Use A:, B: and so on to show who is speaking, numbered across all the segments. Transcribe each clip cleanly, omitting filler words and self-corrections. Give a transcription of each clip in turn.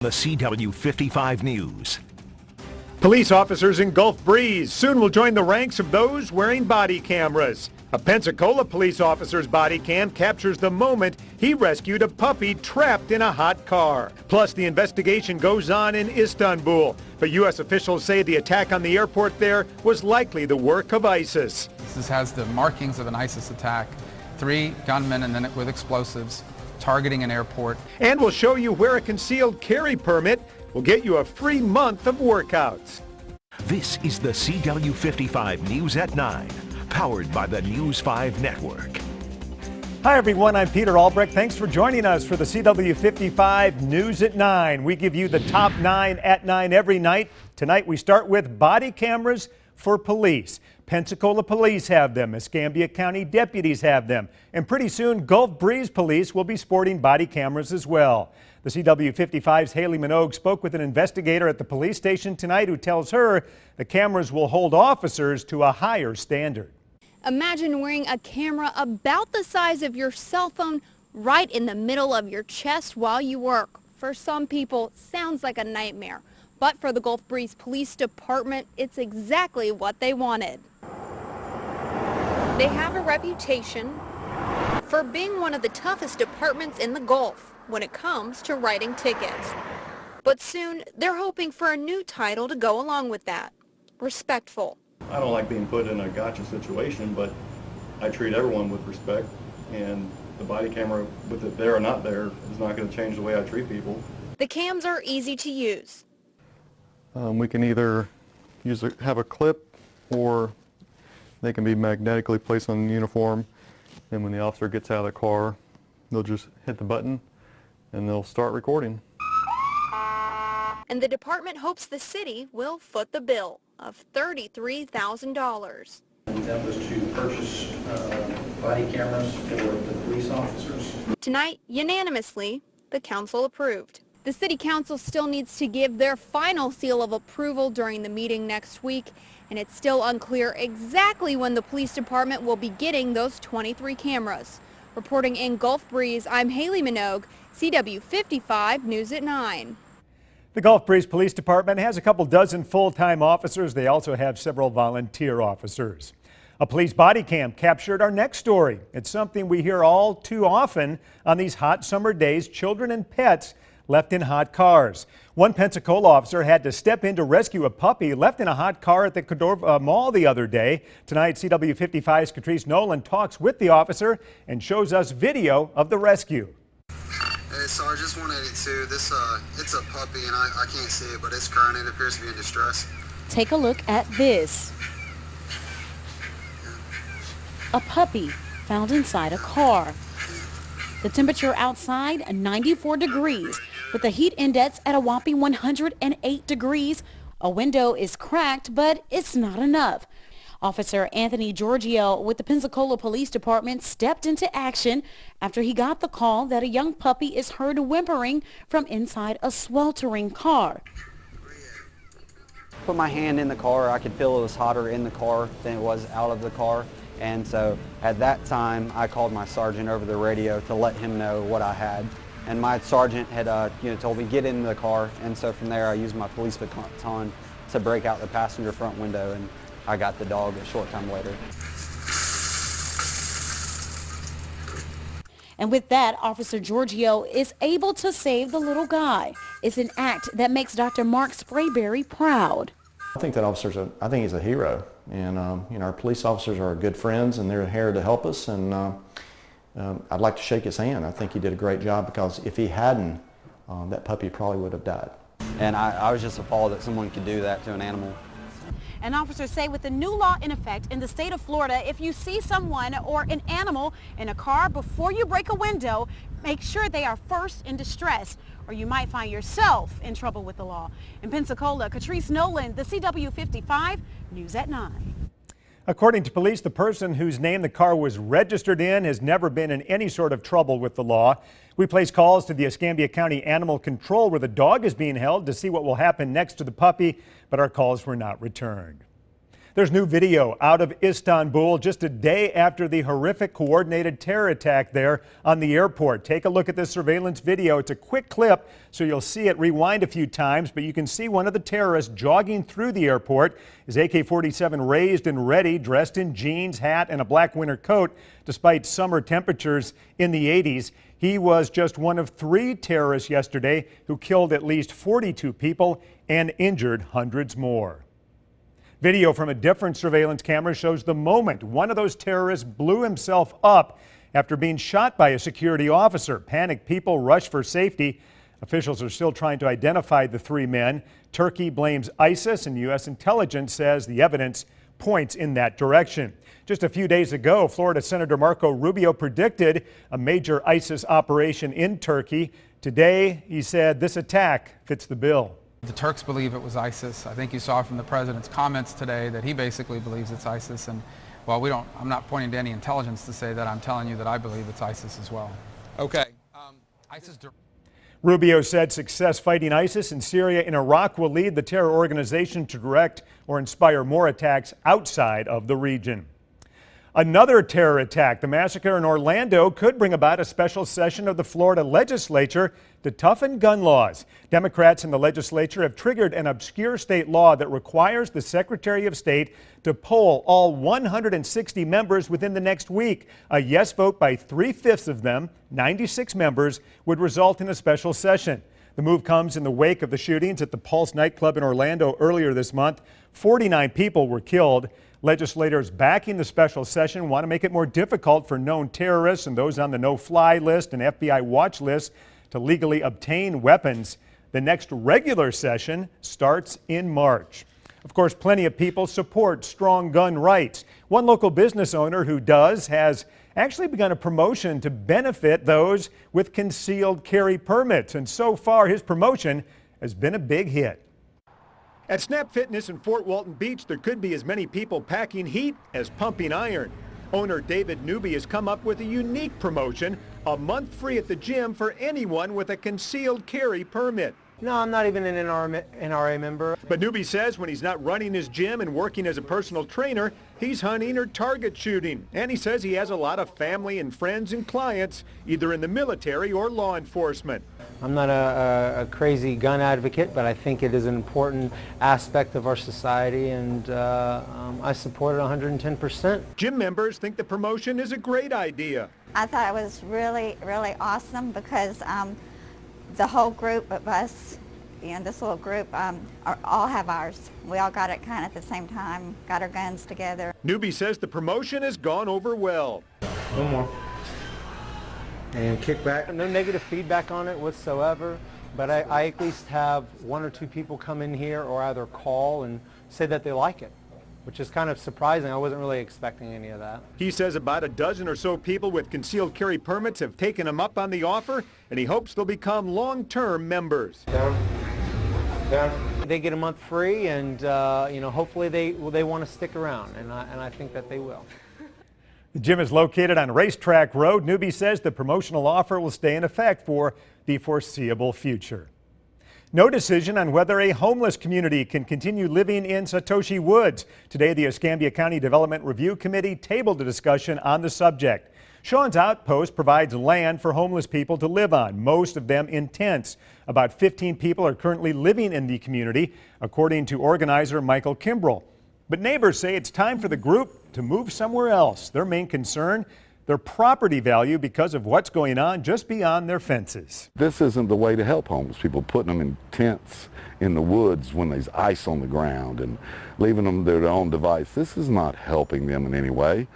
A: The CW55 News.
B: Police officers in Gulf Breeze soon will join the ranks of those wearing body cameras. A Pensacola police officer's body cam captures the moment he rescued a puppy trapped in a hot car. Plus, the investigation goes on in Istanbul. But U.S. officials say the attack on the airport there was likely the work of ISIS.
C: This has the markings of an ISIS attack. 3 gunmen and then with explosives targeting an airport.
B: And we'll show you where a concealed carry permit will get you a free month of workouts.
A: This is the CW55 News at 9, powered by the News 5 Network.
B: Hi everyone, I'm Peter Albrecht. Thanks for joining us for the CW55 News at 9. We give you the top 9 at 9 every night. Tonight we start with body cameras for police. Pensacola police have them, Escambia County deputies have them, and pretty soon Gulf Breeze police will be sporting body cameras as well. The CW55's Haley Minogue spoke with an investigator at the police station tonight who tells her the cameras will hold officers to a higher standard.
D: Imagine wearing a camera about the size of your cell phone right in the middle of your chest while you work. For some people, sounds like a nightmare. But for the Gulf Breeze Police Department, it's exactly what they wanted. They have a reputation for being one of the toughest departments in the Gulf when it comes to writing tickets. But soon, they're hoping for a new title to go along with that. Respectful.
E: I don't like being put in a gotcha situation, but I treat everyone with respect, and the body camera, with it there or not there, is not going to change the way I treat people.
D: The cams are easy to use.
E: We can either have a clip, or they can be magnetically placed on the uniform, and when the officer gets out of the car, they'll just hit the button and they'll start recording.
D: And the department hopes the city will foot the bill of $33,000.
F: That was to purchase body cameras for the police officers.
D: Tonight, unanimously, the council approved. The city council still needs to give their final seal of approval during the meeting next week, and it's still unclear exactly when the police department will be getting those 23 cameras. Reporting in Gulf Breeze, I'm Haley Minogue, CW55 News at 9.
B: The Gulf Breeze Police Department has a couple dozen full-time officers. They also have several volunteer officers. A police body cam captured our next story. It's something we hear all too often on these hot summer days, children and pets left in hot cars. One Pensacola officer had to step in to rescue a puppy left in a hot car at the Cordova Mall the other day. Tonight, CW55's Catrice Nolan talks with the officer and shows us video of the rescue.
G: Hey, Sergeant, 182. This, it's a puppy, and I can't see it, but it's crying. It appears to be in distress.
H: Take a look at this. A puppy found inside a car. The temperature outside, 94 degrees, with the heat index at a whopping 108 degrees. A window is cracked, but it's not enough. Officer Anthony Giorgio with the Pensacola Police Department stepped into action after he got the call that a young puppy is heard whimpering from inside a sweltering car.
I: Put my hand in the car. I could feel it was hotter in the car than it was out of the car. And so at that time, I called my sergeant over the radio to let him know what I had. And my sergeant had told me, get in the car. And so from there, I used my police baton to break out the passenger front window, and I got the dog a short time later.
H: And with that, Officer Giorgio is able to save the little guy. It's an act that makes Dr. Mark Sprayberry proud.
J: I think that officer's I think he's a hero, and our police officers are good friends, and they're here to help us. And I'd like to shake his hand. I think he did a great job, because if he hadn't, that puppy probably would have died.
I: And I was just appalled that someone could do that to an animal.
H: And officers say with the new law in effect in the state of Florida, if you see someone or an animal in a car before you break a window, make sure they are first in distress, or you might find yourself in trouble with the law. In Pensacola, Catrice Nolan, the CW55 News at 9.
B: According to police, the person whose name the car was registered in has never been in any sort of trouble with the law. We place calls to the Escambia County Animal Control where the dog is being held to see what will happen next to the puppy, but our calls were not returned. There's new video out of Istanbul just a day after the horrific coordinated terror attack there on the airport. Take a look at this surveillance video. It's a quick clip, so you'll see it rewind a few times, but you can see one of the terrorists jogging through the airport, his AK-47 raised and ready, dressed in jeans, hat, and a black winter coat, despite summer temperatures in the 80s. He was just one of 3 terrorists yesterday who killed at least 42 people and injured hundreds more. Video from a different surveillance camera shows the moment one of those terrorists blew himself up after being shot by a security officer. Panicked people rushed for safety. Officials are still trying to identify the 3 men. Turkey blames ISIS, and U.S. intelligence says the evidence points in that direction. Just a few days ago, Florida Senator Marco Rubio predicted a major ISIS operation in Turkey. Today, he said this attack fits the bill.
C: The Turks believe it was ISIS. I think you saw from the president's comments today that he basically believes it's ISIS. And while I'm not pointing to any intelligence to say that, I'm telling you that I believe it's ISIS as well.
K: Okay. ISIS.
B: Rubio said success fighting ISIS in Syria and Iraq will lead the terror organization to direct or inspire more attacks outside of the region. Another terror attack, the massacre in Orlando, could bring about a special session of the Florida legislature to toughen gun laws. Democrats in the legislature have triggered an obscure state law that requires the Secretary of State to poll all 160 members within the next week. A yes vote by 3/5 of them, 96 members, would result in a special session. The move comes in the wake of the shootings at the Pulse nightclub in Orlando earlier this month. 49 people were killed. Legislators backing the special session want to make it more difficult for known terrorists and those on the no-fly list and FBI watch list to legally obtain weapons. The next regular session starts in March. Of course, plenty of people support strong gun rights. One local business owner who has actually begun a promotion to benefit those with concealed carry permits, and so far his promotion has been a big hit. At Snap Fitness in Fort Walton Beach, there could be as many people packing heat as pumping iron. Owner David Newby has come up with a unique promotion, a month free at the gym for anyone with a concealed carry permit.
L: No, I'm not even an NRA member.
B: But Newby says when he's not running his gym and working as a personal trainer, he's hunting or target shooting. And he says he has a lot of family and friends and clients, either in the military or law enforcement.
L: I'm not a crazy gun advocate, but I think it is an important aspect of our society, and I support it 110%.
B: Gym members think the promotion is a great idea.
M: I thought it was really, really awesome because the whole group of us, this little group, all have ours. We all got it kind of at the same time, got our guns together.
B: Newby says the promotion has gone over well.
L: No more. And kick back. No negative feedback on it whatsoever, but I at least have 1 or 2 people come in here or either call and say that they like it, which is kind of surprising. I wasn't really expecting any of that.
B: He says about a dozen or so people with concealed carry permits have taken him up on the offer, and he hopes they'll become long-term members.
L: Down. They get a month free, and hopefully they want to stick around, and I think that they will.
B: The gym is located on Racetrack Road. Newby says the promotional offer will stay in effect for the foreseeable future. No decision on whether a homeless community can continue living in Satoshi Woods. Today, the Escambia County Development Review Committee tabled a discussion on the subject. Sean's Outpost provides land for homeless people to live on, most of them in tents. About 15 people are currently living in the community, according to organizer Michael Kimbrell. But neighbors say it's time for the group to move somewhere else. Their main concern, their property value because of what's going on just beyond their fences.
N: This isn't the way to help homeless people, putting them in tents in the woods when there's ice on the ground and leaving them to their own device. This is not helping them in any way.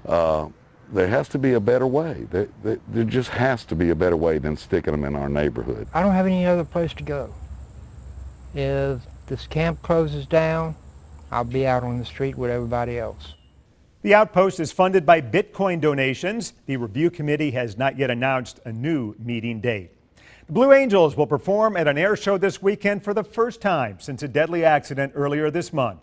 N: There has to be a better way. There just has to be a better way than sticking them in our neighborhood.
O: I don't have any other place to go. If this camp closes down, I'll be out on the street with everybody else.
B: The Outpost is funded by Bitcoin donations. The review committee has not yet announced a new meeting date. The Blue Angels will perform at an air show this weekend for the first time since a deadly accident earlier this month.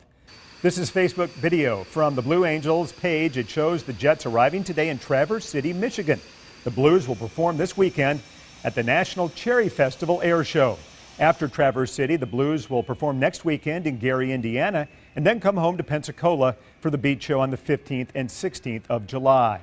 B: This is Facebook video from the Blue Angels page. It shows the Jets arriving today in Traverse City, Michigan. The Blues will perform this weekend at the National Cherry Festival Air Show. After Traverse City, the Blues will perform next weekend in Gary, Indiana, and then come home to Pensacola for the Beach Show on the 15th and 16th of July.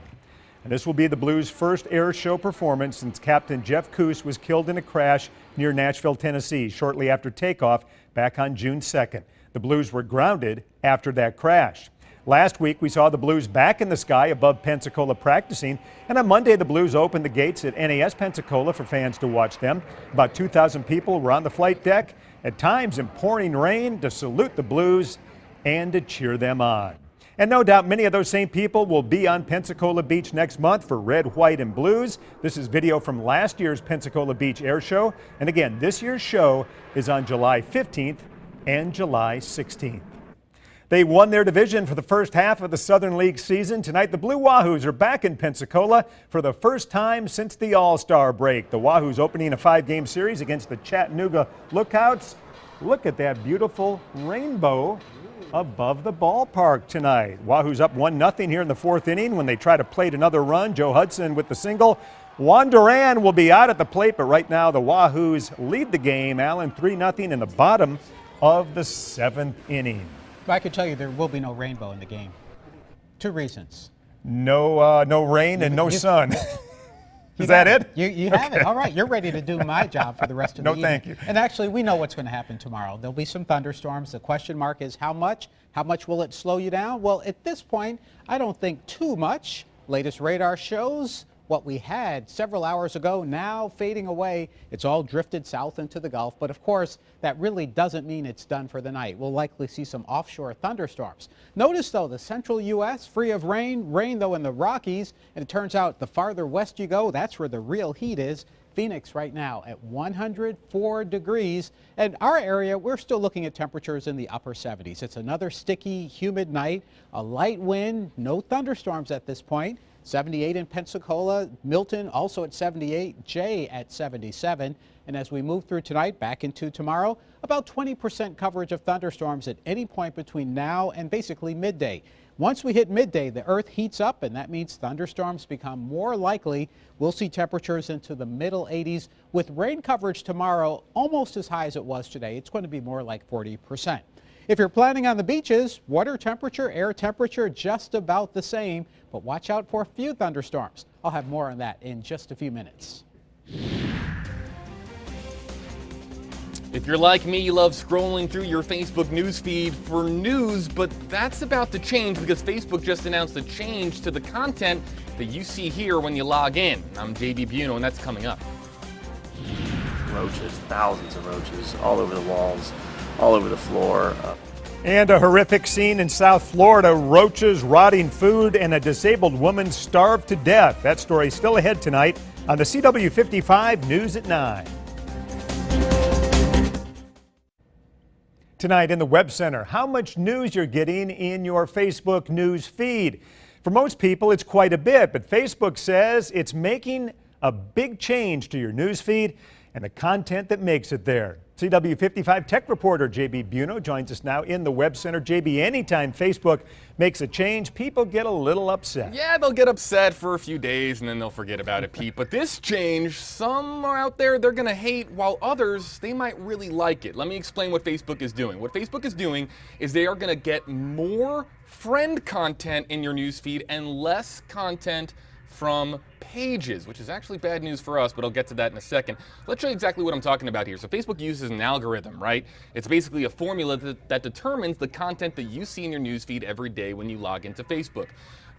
B: And this will be the Blues' first air show performance since Captain Jeff Coos was killed in a crash near Nashville, Tennessee, shortly after takeoff back on June 2nd. The Blues were grounded after that crash. Last week, we saw the Blues back in the sky above Pensacola practicing, and on Monday, the Blues opened the gates at NAS Pensacola for fans to watch them. About 2,000 people were on the flight deck, at times in pouring rain, to salute the Blues and to cheer them on. And no doubt many of those same people will be on Pensacola Beach next month for Red, White, and Blues. This is video from last year's Pensacola Beach Air Show. And again, this year's show is on July 15th and July 16th. They won their division for the first half of the Southern League season. Tonight, the Blue Wahoos are back in Pensacola for the first time since the All-Star break. The Wahoos opening a 5-game series against the Chattanooga Lookouts. Look at that beautiful rainbow above the ballpark tonight. Wahoos up 1-0 here in the 4th inning when they try to plate another run. Joe Hudson with the single. Juan Duran will be out at the plate, but right now the Wahoos lead the game. Allen 3-0 in the bottom of the 7th inning.
P: I can tell you there will be no rainbow in the game. 2 reasons.
B: No rain and no sun. Is that it?
P: You have it. All right. You're ready to do my job for the rest of the evening.
B: No, thank you.
P: And actually, we know what's going to happen tomorrow. There'll be some thunderstorms. The question mark is how much? How much will it slow you down? Well, at this point, I don't think too much. Latest radar shows what we had several hours ago now fading away. It's all drifted south into the Gulf, but of course that really doesn't mean it's done for the night. We'll likely see some offshore thunderstorms. Notice though the central U.S. free of rain though in the Rockies, and it turns out the farther west you go, that's where the real heat is. Phoenix right now at 104 degrees, and our area we're still looking at temperatures in the upper 70s. It's another sticky, humid night, a light wind, no thunderstorms at this point. 78 in Pensacola, Milton also at 78, Jay at 77. And as we move through tonight, back into tomorrow, about 20% coverage of thunderstorms at any point between now and basically midday. Once we hit midday, the earth heats up, and that means thunderstorms become more likely. We'll see temperatures into the middle 80s with rain coverage tomorrow almost as high as it was today. It's going to be more like 40%. If you're planning on the beaches, water temperature, air temperature, just about the same, but watch out for a few thunderstorms. I'll have more on that in just a few minutes.
K: If you're like me, you love scrolling through your Facebook news feed for news, but that's about to change because Facebook just announced a change to the content that you see here when you log in. I'm JB Buno, and that's coming up.
Q: Roaches, thousands of roaches, all over the walls, all over the floor.
B: And a horrific scene in South Florida, roaches, rotting food, and a disabled woman starved to death. That story still ahead tonight on the CW55 News at 9. Tonight in the Web Center, how much news you're getting in your Facebook news feed. For most people, it's quite a bit, but Facebook says it's making a big change to your news feed and the content that makes it there. CW55 tech reporter JB Buno joins us now in the Web Center. JB, anytime Facebook makes a change, people get a little upset.
K: Yeah, they'll get upset for a few days and then they'll forget about it, Pete. But this change, some are out there, they're going to hate, while others, they might really like it. Let me explain what Facebook is doing. What Facebook is doing is they are going to get more friend content in your newsfeed and less content from pages, which is actually bad news for us, but I'll get to that in a second. Let's show you exactly what I'm talking about here. So Facebook uses an algorithm, right? It's basically a formula that determines the content that you see in your newsfeed every day when you log into Facebook.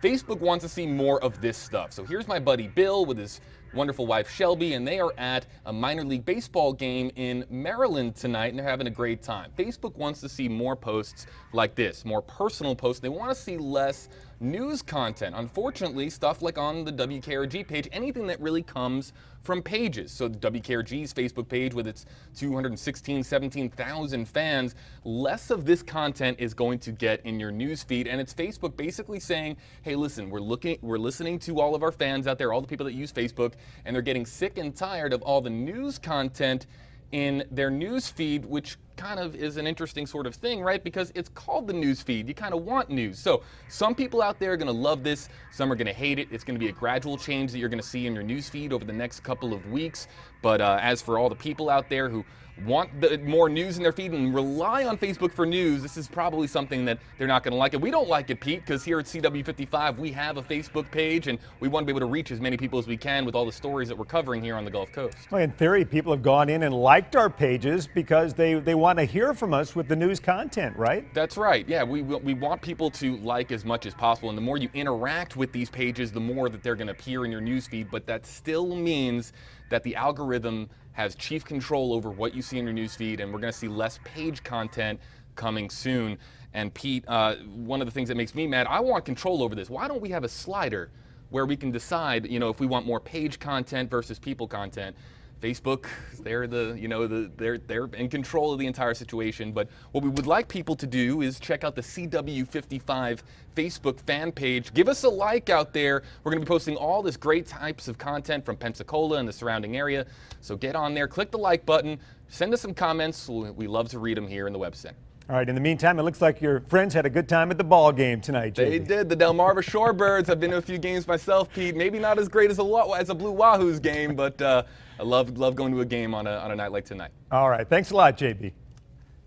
K: Facebook wants to see more of this stuff. So here's my buddy Bill with his wonderful wife Shelby, and they are at a minor league baseball game in Maryland tonight, and they're having a great time. Facebook wants to see more posts like this, more personal posts. They want to see less news content. Unfortunately, stuff like on the WKRG page, anything that really comes from pages. So the WKRG's Facebook page with its 17,000 fans, less of this content is going to get in your news feed, and it's Facebook basically saying, hey, listen, we're listening to all of our fans out there, all the people that use Facebook, and they're getting sick and tired of all the news content in their news feed, which kind of is an interesting sort of thing, right? Because it's called the news feed. You kind of want news. So some people out there are going to love this. Some are going to hate it. It's going to be a gradual change that you're going to see in your news feed over the next couple of weeks. But as for all the people out there who want more news in their feed and rely on Facebook for news, this is probably something that they're not going to like. And we don't like it, Pete, because here at CW55, we have a Facebook page, and we want to be able to reach as many people as we can with all the stories that we're covering here on the Gulf Coast.
B: Well, in theory, people have gone in and liked our pages because they want to hear from us with the news content, right?
K: That's right. Yeah, we want people to like as much as possible, and the more you interact with these pages, the more that they're going to appear in your news feed. But that still means that the algorithm has chief control over what you see in your newsfeed, and we're going to see less page content coming soon. And Pete, one of the things that makes me mad, I want control over this. Why don't we have a slider where we can decide, if we want more page content versus people content? Facebook, they're they're in control of the entire situation. But what we would like people to do is check out the CW55 Facebook fan page. Give us a like out there. We're going to be posting all this great types of content from Pensacola and the surrounding area. So get on there, click the like button, send us some comments. We love to read them here in the web center.
B: All right, in the meantime, it looks like your friends had a good time at the ball game tonight, JD.
K: They did. The Delmarva Shorebirds. I've been to a few games myself, Pete. Maybe not as great as a Blue Wahoos game, but I love going to a game on a night like tonight.
B: All right, thanks a lot, JB.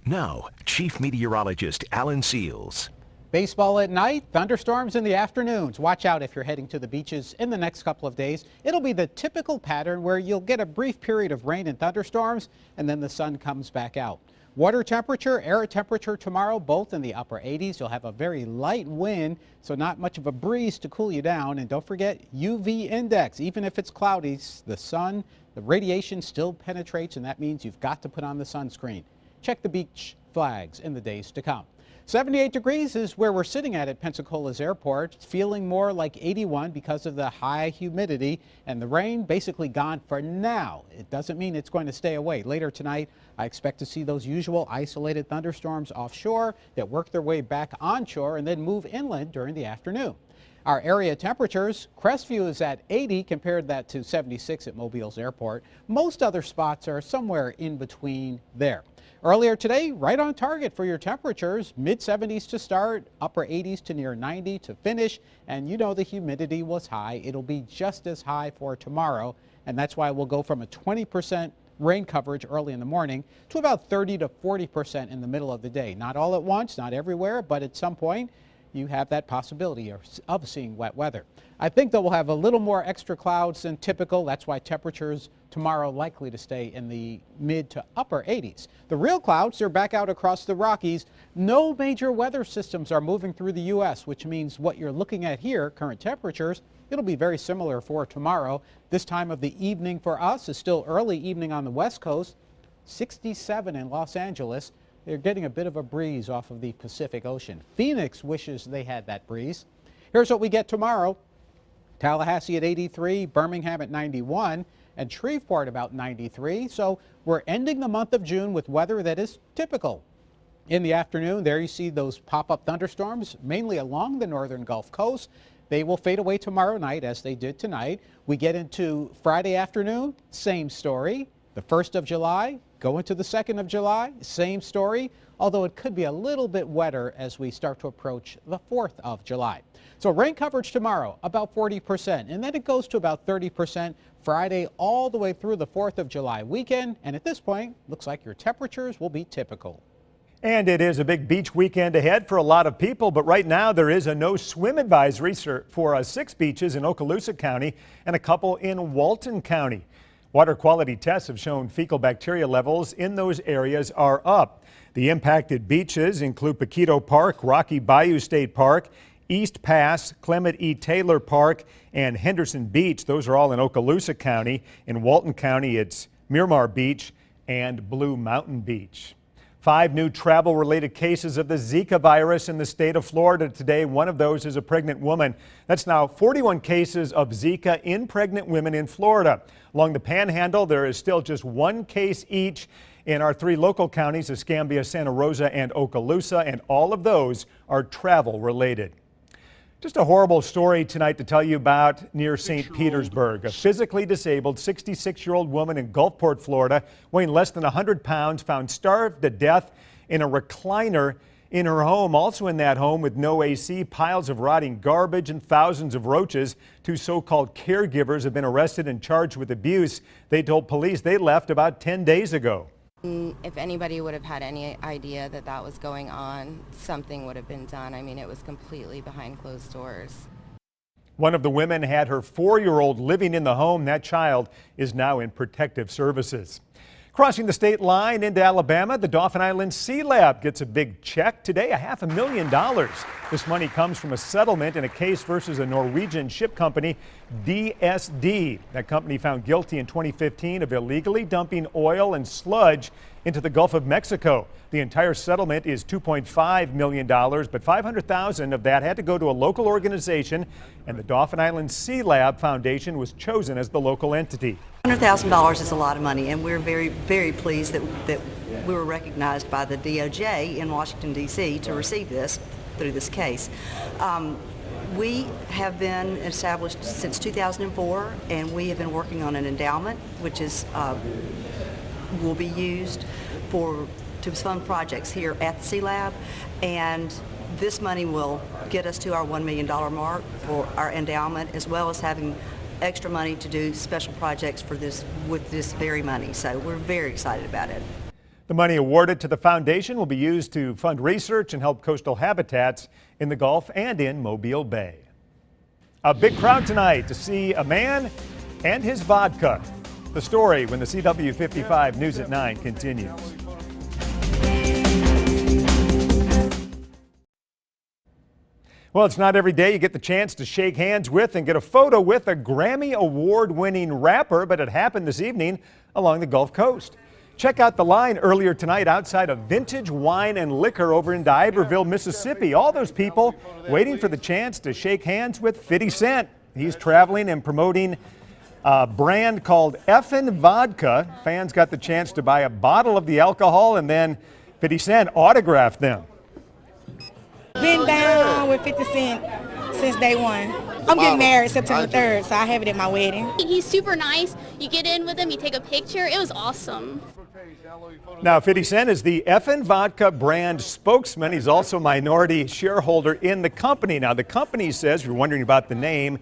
A: Now, Chief Meteorologist Alan Seals.
P: Baseball at night, thunderstorms in the afternoons. Watch out if you're heading to the beaches in the next couple of days. It'll be the typical pattern where you'll get a brief period of rain and thunderstorms, and then the sun comes back out. Water temperature, air temperature tomorrow, both in the upper 80s. You'll have a very light wind, so not much of a breeze to cool you down. And don't forget UV index. Even if it's cloudy, the sun, the radiation still penetrates, and that means you've got to put on the sunscreen. Check the beach flags in the days to come. 78 degrees is where we're sitting at Pensacola's airport. It's feeling more like 81 because of the high humidity, and the rain basically gone for now. It doesn't mean it's going to stay away. Later tonight, I expect to see those usual isolated thunderstorms offshore that work their way back onshore and then move inland during the afternoon. Our area temperatures, Crestview is at 80, compared that to 76 at Mobile's airport. Most other spots are somewhere in between there. Earlier today, right on target for your temperatures, mid-70s to start, upper 80s to near 90 to finish, and the humidity was high. It'll be just as high for tomorrow, and that's why we'll go from a 20% rain coverage early in the morning to about 30 to 40% in the middle of the day. Not all at once, not everywhere, but at some point, you have that possibility of seeing wet weather. I think that we'll have a little more extra clouds than typical. That's why temperatures tomorrow likely to stay in the mid to upper 80s. The real clouds are back out across the Rockies. No major weather systems are moving through the U.S., which means what you're looking at here, current temperatures, it'll be very similar for tomorrow. This time of the evening for us is still early evening on the West Coast, 67 in Los Angeles. They're getting a bit of a breeze off of the Pacific Ocean. Phoenix wishes they had that breeze. Here's what we get tomorrow. Tallahassee at 83, Birmingham at 91, and Shreveport about 93. So we're ending the month of June with weather that is typical. In the afternoon, there you see those pop-up thunderstorms, mainly along the northern Gulf Coast. They will fade away tomorrow night as they did tonight. We get into Friday afternoon, same story. The 1st of July, go into the 2nd of July, same story, although it could be a little bit wetter as we start to approach the 4th of July. So rain coverage tomorrow, about 40%, and then it goes to about 30% Friday all the way through the 4th of July weekend, and at this point, looks like your temperatures will be typical.
B: And it is a big beach weekend ahead for a lot of people, but right now there is a no swim advisory for 6 beaches in Okaloosa County and a couple in Walton County. Water quality tests have shown fecal bacteria levels in those areas are up. The impacted beaches include Paquito Park, Rocky Bayou State Park, East Pass, Clement E. Taylor Park, and Henderson Beach. Those are all in Okaloosa County. In Walton County, it's Miramar Beach and Blue Mountain Beach. 5 new travel-related cases of the Zika virus in the state of Florida today. One of those is a pregnant woman. That's now 41 cases of Zika in pregnant women in Florida. Along the Panhandle, there is still just 1 case each in our 3 local counties, Escambia, Santa Rosa, and Okaloosa, and all of those are travel-related. Just a horrible story tonight to tell you about near St. Petersburg. A physically disabled 66-year-old woman in Gulport, Florida, weighing less than 100 pounds, found starved to death in a recliner in her home. Also in that home with no AC, piles of rotting garbage and thousands of roaches. Two so-called caregivers have been arrested and charged with abuse. They told police they left about 10 days ago.
R: If anybody would have had any idea that that was going on, something would have been done. I mean, it was completely behind closed doors.
B: One of the women had her 4-year-old living in the home. That child is now in protective services. Crossing the state line into Alabama, the Dauphin Island Sea Lab gets a big check today, $500,000. This money comes from a settlement in a case versus a Norwegian ship company, DSD. That company found guilty in 2015 of illegally dumping oil and sludge into the Gulf of Mexico. The entire settlement is $2.5 million, but $500,000 of that had to go to a local organization, and the Dauphin Island Sea Lab Foundation was chosen as the local entity.
S: $100,000 is a lot of money, and we're very, very pleased that we were recognized by the DOJ in Washington, D.C. to receive this through this case. We have been established since 2004, and we have been working on an endowment, which is will be used to fund projects here at the Sea Lab, and this money will get us to our $1 million mark for our endowment, as well as having extra money to do special projects for this with this very money. So we're very excited about it.
B: The money awarded to the foundation will be used to fund research and help coastal habitats in the Gulf and in Mobile Bay. A big crowd tonight to see a man and his vodka. The story when the CW55 News at 9 continues. Well, it's not every day you get the chance to shake hands with and get a photo with a Grammy Award-winning rapper, but it happened this evening along the Gulf Coast. Check out the line earlier tonight outside of Vintage Wine and Liquor over in D'Iberville, Mississippi. All those people waiting for the chance to shake hands with 50 Cent. He's traveling and promoting a brand called Effin' Vodka. Fans got the chance to buy a bottle of the alcohol, and then 50 Cent autographed them.
T: Been down with 50 Cent since day one. I'm getting married September 3rd, so I have it at my wedding.
D: He's super nice. You get in with him, you take a picture. It was awesome.
B: Now, 50 Cent is the Effin' Vodka brand spokesman. He's also a minority shareholder in the company. Now, the company says, if you're wondering about the name,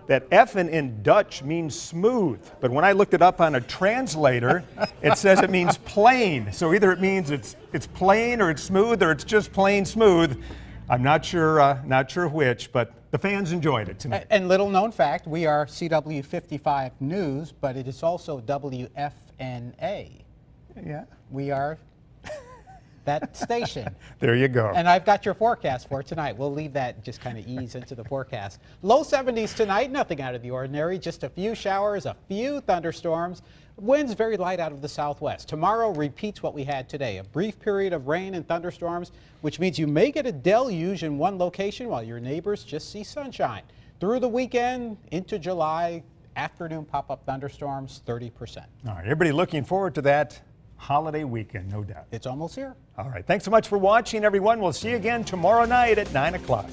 B: that Effin' in Dutch means smooth. But when I looked it up on a translator, it says it means plain. So either it means it's plain or it's smooth, or it's just plain smooth. I'm not sure which, but the fans enjoyed it tonight.
P: And little known fact, we are CW55 News, but it is also WFNA.
B: Yeah.
P: We are that station.
B: There you go.
P: And I've got your forecast for tonight. We'll leave that, just kind of ease into the forecast. Low 70s tonight, nothing out of the ordinary, just a few showers, a few thunderstorms. Winds very light out of the southwest. Tomorrow repeats what we had today, a brief period of rain and thunderstorms, which means you may get a deluge in one location while your neighbors just see sunshine. Through the weekend into July, afternoon pop-up thunderstorms, 30%.
B: All right, everybody looking forward to that holiday weekend, no doubt.
P: It's almost here.
B: All right, thanks so much for watching, everyone. We'll see you again tomorrow night at 9 o'clock.